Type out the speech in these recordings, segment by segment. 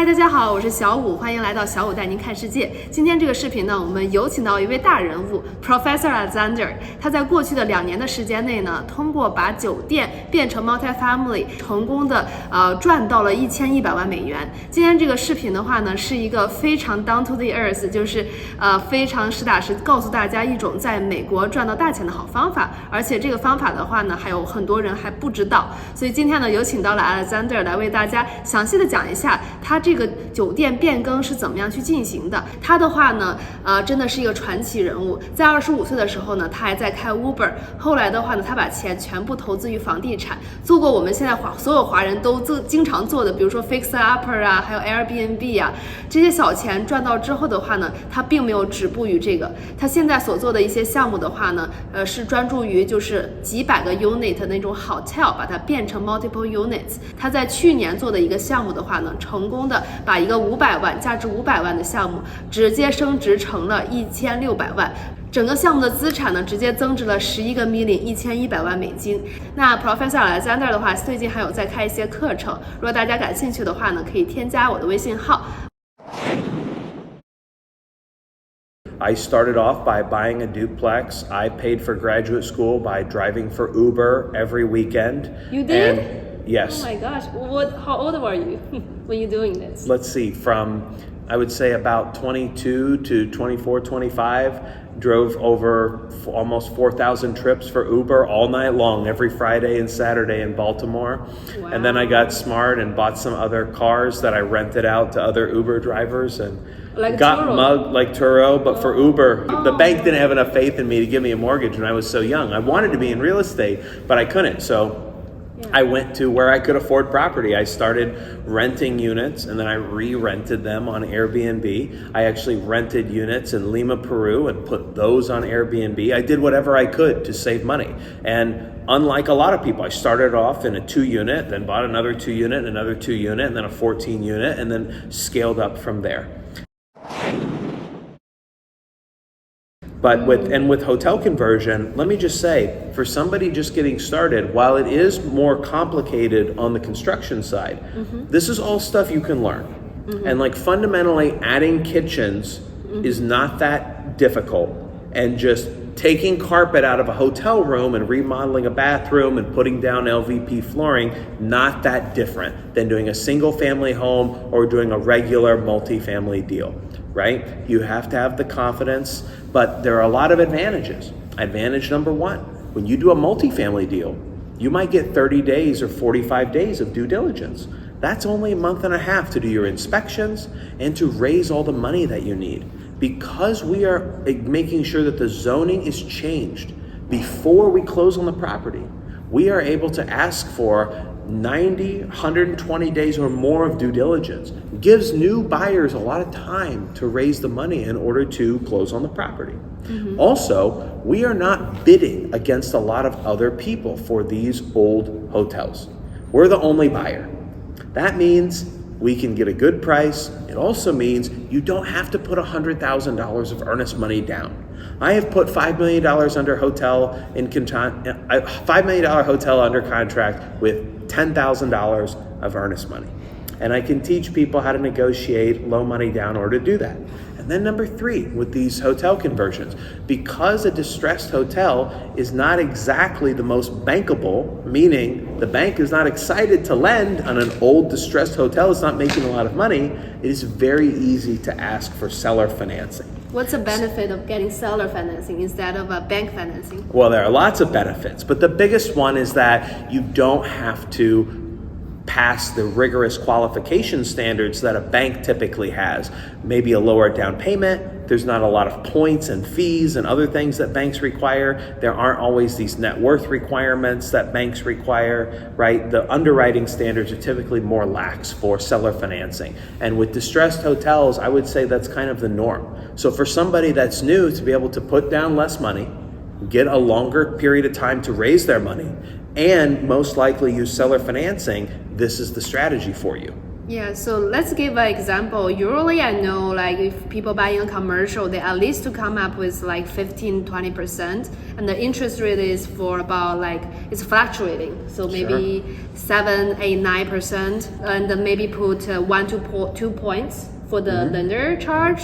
嗨，大家好，我是小武，欢迎来到小武带您看世界。今天这个视频呢，我们有请到一位大人物 Professor Alexander。他在过去的2年的时间内呢，通过把酒店变成 multi-family， 成功的赚到了1100万美元。今天这个视频的话呢，是一个非常 down to the earth， 就是非常实打实告诉大家一种在美国赚到大钱的好方法。而且这个方法的话呢，还有很多人还不知道。所以今天呢，有请到了 Alexander 来为大家详细的讲一下他这个酒店变更是怎么样去进行的。他的话呢，真的是一个传奇人物。在25岁的时候呢，他还在开 Uber。后来的话呢，他把钱全部投资于房地产，做过我们现在所有华人都经常做的，比如说 Fixer Upper 啊，还有 Airbnb 啊，这些小钱赚到之后的话呢，他并没有止步于这个。他现在所做的一些项目的话呢，是专注于就是几百个 unit 的那种 hotel， 把它变成 multiple units。他在去年做的一个项目的话呢，成功的把一个价值500万的项目直接升值成了1600万，整个项目的资产呢直接增值了11个 million，1100万美金。那 Professor Alexander 的话，最近还有在开一些课程，如果大家感兴趣的话呢，可以添加我的微信号。I started off by buying a duplex. I paid for graduate school by driving for Uber every weekend. You did? And yes. Oh my gosh. How old were you when you doing this? Let's see, from I would say about 22 to 24, 25, drove over almost 4,000 trips for Uber all night long, every Friday and Saturday in Baltimore. Wow. And then I got smart and bought some other cars that I rented out to other Uber drivers and like got Turo. mugged like Turo, but for Uber. The bank didn't have enough faith in me to give me a mortgage when I was so young. I wanted to be in real estate, but I couldn't. So I went to where I could afford property. I started renting units and then I re-rented them on Airbnb. I actually rented units in Lima, Peru and put those on Airbnb. I did whatever I could to save money. And unlike a lot of people, I started off in a 2-unit, then bought another 2-unit, another 2-unit, and then a 14-unit, and then scaled up from there. But with hotel conversion, let me just say, for somebody just getting started, while it is more complicated on the construction side, this is all stuff you can learn. And like fundamentally adding kitchens is not that difficult. And just taking carpet out of a hotel room and remodeling a bathroom and putting down LVP flooring, not that different than doing a single family home or doing a regular multifamily deal, right? You have to have the confidence, but there are a lot of advantages. Advantage number 1, when you do a multifamily deal, you might get 30 days or 45 days of due diligence. That's only a month and a half to do your inspections and to raise all the money that you need. Because we are making sure that the zoning is changed before we close on the property, we are able to ask for 90, 120 days or more of due diligence. It gives new buyers a lot of time to raise the money in order to close on the property. Also, we are not bidding against a lot of other people for these old hotels. We're the only buyer. That means we can get a good price. It also means you don't have to put $100,000 of earnest money down. I have put $5 million under $5 million hotel under contract with $10,000 of earnest money. And I can teach people how to negotiate low money down in order to do that. And then number 3, with these hotel conversions, because a distressed hotel is not exactly the most bankable, meaning the bank is not excited to lend on an old distressed hotel that's not making a lot of money, it is very easy to ask for seller financing. What's the benefit of getting seller financing instead of bank financing? Well, there are lots of benefits, but the biggest one is that you don't have to pass the rigorous qualification standards that a bank typically has. Maybe a lower down payment, there's not a lot of points and fees and other things that banks require. There aren't always these net worth requirements that banks require, right? The underwriting standards are typically more lax for seller financing. And with distressed hotels, I would say that's kind of the norm. So for somebody that's new, to be able to put down less money, get a longer period of time to raise their money, and most likely use seller financing, this is the strategy for you. Yeah, so let's give an example. Usually I know like if people buying a commercial, they at least to come up with like 15-20%, and the interest rate is for about like it's fluctuating. So maybe 7, 8, 9%, and then maybe put 1 to 2 points for the lender charge.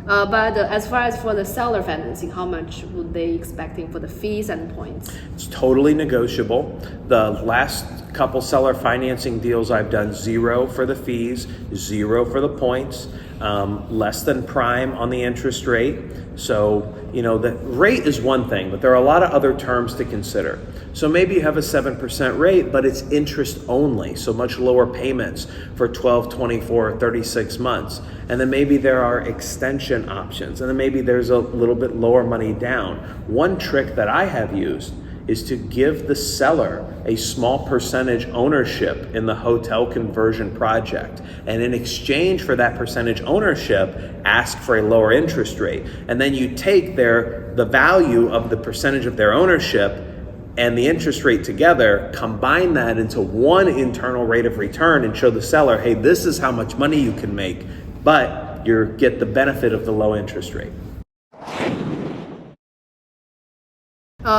But as far as for the seller financing, how much would they expecting for the fees and points? It's totally negotiable. The last couple seller financing deals I've done, 0 for the fees, 0 for the points, less than prime on the interest rate. So, you know, the rate is one thing, but there are a lot of other terms to consider. So maybe you have a 7% rate, but it's interest only, so much lower payments for 12, 24, 36 months. And then maybe there are extension options, and then maybe there's a little bit lower money down. One trick that I have used is to give the seller a small percentage ownership in the hotel conversion project. And in exchange for that percentage ownership, ask for a lower interest rate. And then you take the value of the percentage of their ownership and the interest rate together, combine that into one internal rate of return and show the seller, hey, this is how much money you can make, but you get the benefit of the low interest rate.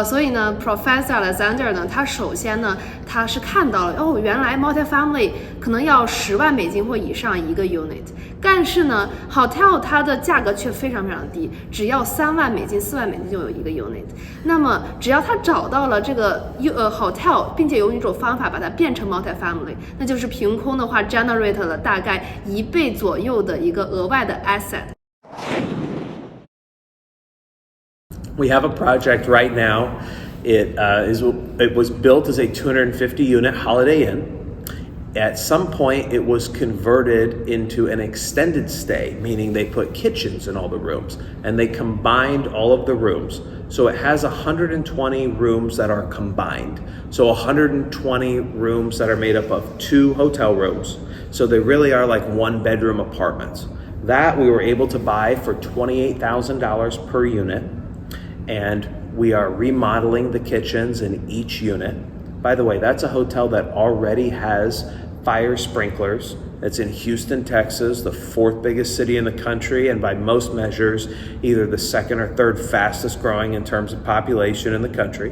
所以呢 Professor Alexander 呢，他首先呢，他是看到了哦，原来 multifamily 可能要10万美金或以上一个 unit， 但是呢 hotel 它的价格却非常非常低，只要3万美金、4万美金就有一个 unit。那么只要他找到了这个hotel， 并且用一种方法把它变成 multifamily， 那就是凭空的话 generate 了大概1倍左右的一个额外的 asset。We have a project right now. It was built as a 250 unit Holiday Inn. At some point, it was converted into an extended stay, meaning they put kitchens in all the rooms and they combined all of the rooms. So it has 120 rooms that are combined. So 120 rooms that are made up of 2 hotel rooms. So they really are like 1-bedroom apartments. That we were able to buy for $28,000 per unit. And we are remodeling the kitchens in each unit. By the way, that's a hotel that already has fire sprinklers. It's in Houston, Texas, the 4th biggest city in the country, and by most measures, either the 2nd or 3rd fastest growing in terms of population in the country.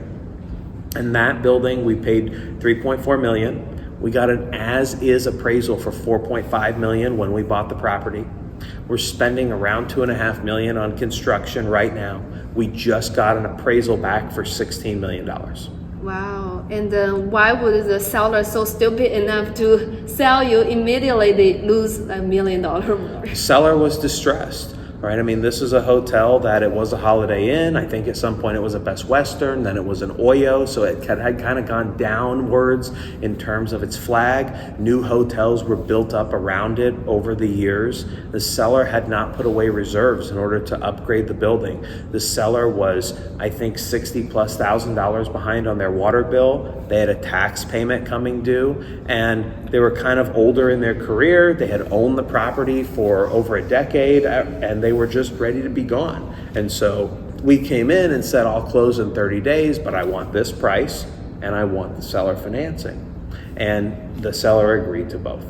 And that building, we paid $3.4 million. We got an as-is appraisal for $4.5 million when we bought the property. We're spending around $2.5 million on construction right now. We just got an appraisal back for $16 million. Wow. And why would the seller so stupid enough to sell you immediately? They lose $1 million more. Seller was distressed. Right? I mean, this is a hotel that it was a Holiday Inn. I think at some point it was a Best Western, then it was an Oyo, so it had kind of gone downwards in terms of its flag. New hotels were built up around it over the years. The seller had not put away reserves in order to upgrade the building. The seller was, I think, $60,000+ behind on their water bill. They had a tax payment coming due, and they were kind of older in their career. They had owned the property for over a decade, and they were just ready to be gone. And so we came in and said, I'll close in 30 days, but I want this price and I want the seller financing. And the seller agreed to both.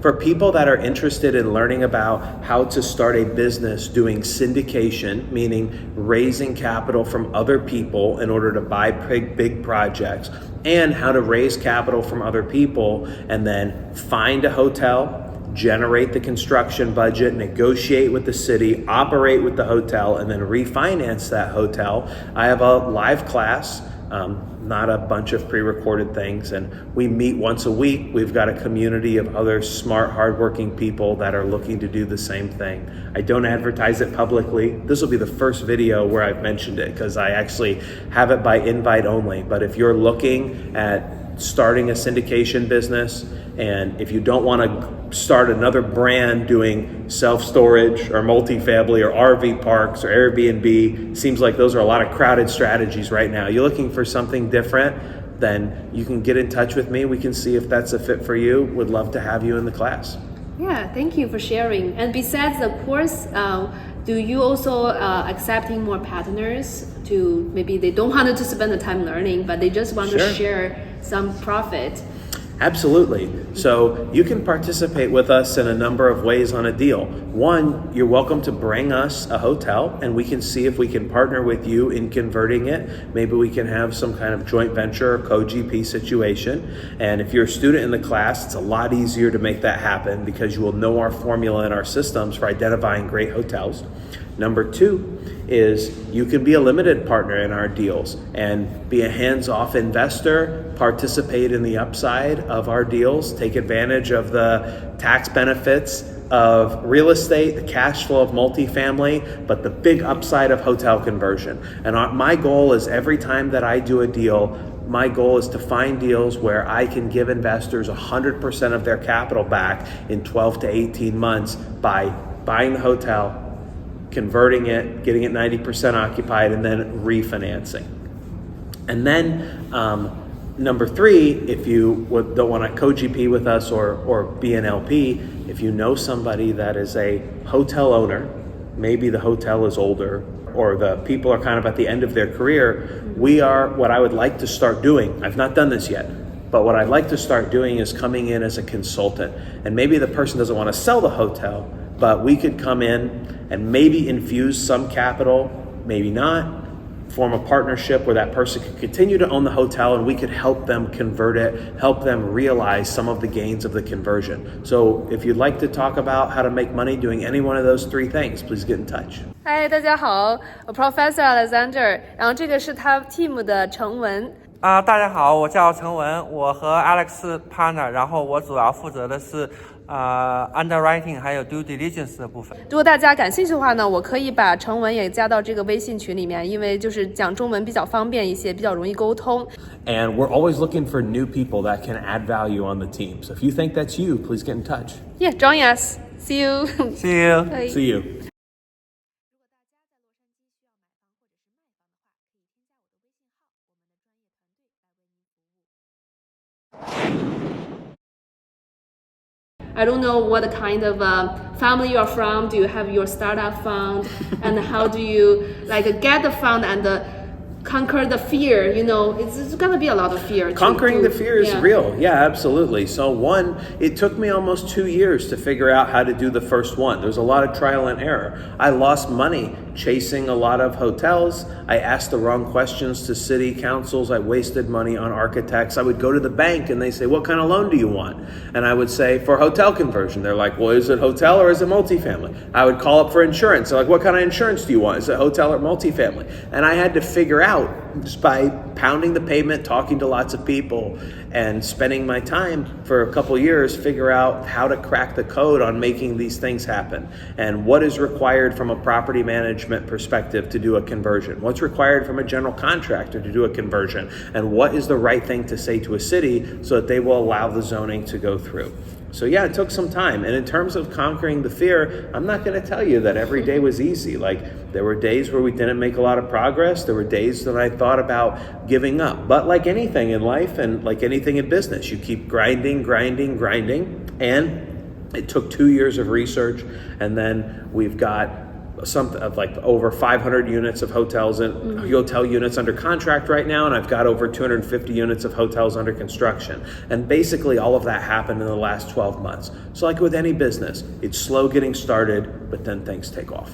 For people that are interested in learning about how to start a business doing syndication, meaning raising capital from other people in order to buy big projects, and how to raise capital from other people and then find a hotel, generate the construction budget, negotiate with the city, operate with the hotel, and then refinance that hotel, I have a live class, not a bunch of pre-recorded things, and we meet once a week. We've got a community of other smart, hardworking people that are looking to do the same thing. I don't advertise it publicly. This will be the first video where I've mentioned it because I actually have it by invite only. But if you're looking at starting a syndication business, and if you don't want to start another brand doing self-storage or multifamily or RV parks or Airbnb, seems like those are a lot of crowded strategies right now. You're looking for something different, then you can get in touch with me. We can see if that's a fit for you. Would love to have you in the class. Yeah, thank you for sharing. And besides the course, do you also accepting more partners to maybe they don't want to spend the time learning, but they just want to share some profit? Absolutely. So you can participate with us in a number of ways on a deal. One, you're welcome to bring us a hotel and we can see if we can partner with you in converting it. Maybe we can have some kind of joint venture or co-GP situation. And if you're a student in the class, it's a lot easier to make that happen because you will know our formula and our systems for identifying great hotels. Number two is you can be a limited partner in our deals and be a hands-off investor, participate in the upside of our deals, take advantage of the tax benefits of real estate, the cash flow of multifamily, but the big upside of hotel conversion. And my goal is every time that I do a deal, my goal is to find deals where I can give investors 100% of their capital back in 12 to 18 months by buying the hotel, converting it, getting it 90% occupied, and then refinancing. And then number three, if you don't want to co-GP with us or be an LP, if you know somebody that is a hotel owner, maybe the hotel is older or the people are kind of at the end of their career, we are what I would like to start doing. I've not done this yet, but what I'd like to start doing is coming in as a consultant. And maybe the person doesn't want to sell the hotel, but we could come in and maybe infuse some capital, maybe not, form a partnership where that person could continue to own the hotel and we could help them convert it, help them realize some of the gains of the conversion. So if you'd like to talk about how to make money doing any one of those three things, please get in touch. Hi, 大家好，我 Professor Alexander，然后这个是他 team 的程文。大家好，我叫陈文，我和 Alex partner， 然后我主要负责的是underwriting 还有 due diligence 的部分。如果大家感兴趣的话呢，我可以把程文也加到这个微信群里面，因为就是讲中文比较方便一些，比较容易沟通。And we're always looking for new people that can add value on the team. So if you think that's you, please get in touch. Yeah, join us. See you. See you. Bye. See you. I don't know what kind of family you're from. Do you have your startup fund? And how do you get the fund and conquer the fear? You know, it's gonna be a lot of fear. Conquering the fear is real. Yeah, absolutely. So one, it took me almost 2 years to figure out how to do the first one. There's a lot of trial and error. I lost money chasing a lot of hotels. I asked the wrong questions to city councils. I wasted money on architects. I would go to the bank and they say, what kind of loan do you want? And I would say, for hotel conversion. They're like, well, is it hotel or is it multifamily? I would call up for insurance. They're like, what kind of insurance do you want? Is it hotel or multifamily? And I had to figure out just by pounding the pavement, talking to lots of people, and spending my time for a couple years, figure out how to crack the code on making these things happen and what is required from a property management perspective to do a conversion, what's required from a general contractor to do a conversion, and what is the right thing to say to a city so that they will allow the zoning to go through. So yeah, it took some time. And in terms of conquering the fear, I'm not going to tell you that every day was easy. Like there were days where we didn't make a lot of progress. There were days that I thought about giving up. But like anything in life and like anything in business, you keep grinding. And it took 2 years of research. And then we've got something of like over 500 units of hotels and hotel units under contract right now, and I've got over 250 units of hotels under construction. And basically all of that happened in the last 12 months. So like with any business, it's slow getting started, but then things take off.